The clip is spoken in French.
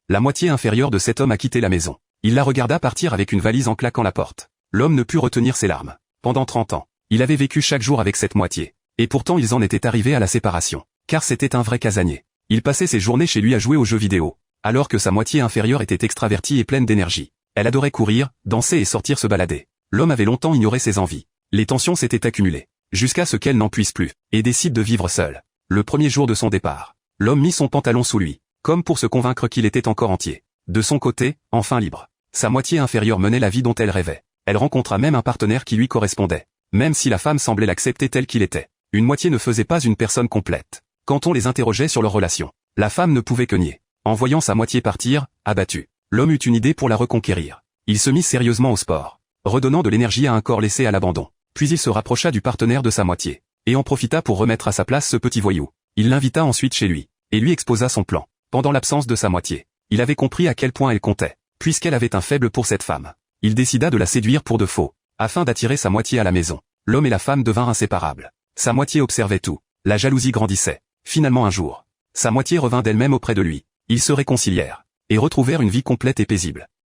La moitié inférieure de cet homme a quitté la maison. Il la regarda partir avec une valise en claquant la porte. L'homme ne put retenir ses larmes. Pendant 30 ans, il avait vécu chaque jour avec cette moitié. Et pourtant ils en étaient arrivés à la séparation. Car c'était un vrai casanier. Il passait ses journées chez lui à jouer aux jeux vidéo, alors que sa moitié inférieure était extravertie et pleine d'énergie. Elle adorait courir, danser et sortir se balader. L'homme avait longtemps ignoré ses envies. Les tensions s'étaient accumulées, jusqu'à ce qu'elle n'en puisse plus, et décide de vivre seule. Le premier jour de son départ, l'homme mit son pantalon sous lui, comme pour se convaincre qu'il était encore entier. De son côté, enfin libre, sa moitié inférieure menait la vie dont elle rêvait. Elle rencontra même un partenaire qui lui correspondait, même si la femme semblait l'accepter tel qu'il était. Une moitié ne faisait pas une personne complète. Quand on les interrogeait sur leur relation, la femme ne pouvait que nier. En voyant sa moitié partir, abattu, l'homme eut une idée pour la reconquérir. Il se mit sérieusement au sport, redonnant de l'énergie à un corps laissé à l'abandon. Puis il se rapprocha du partenaire de sa moitié, et en profita pour remettre à sa place ce petit voyou. Il l'invita ensuite chez lui, et lui exposa son plan. Pendant l'absence de sa moitié, il avait compris à quel point elle comptait, puisqu'elle avait un faible pour cette femme. Il décida de la séduire pour de faux, afin d'attirer sa moitié à la maison. L'homme et la femme devinrent inséparables. Sa moitié observait tout. La jalousie grandissait. Finalement un jour, sa moitié revint d'elle-même auprès de lui. Ils se réconcilièrent, et retrouvèrent une vie complète et paisible.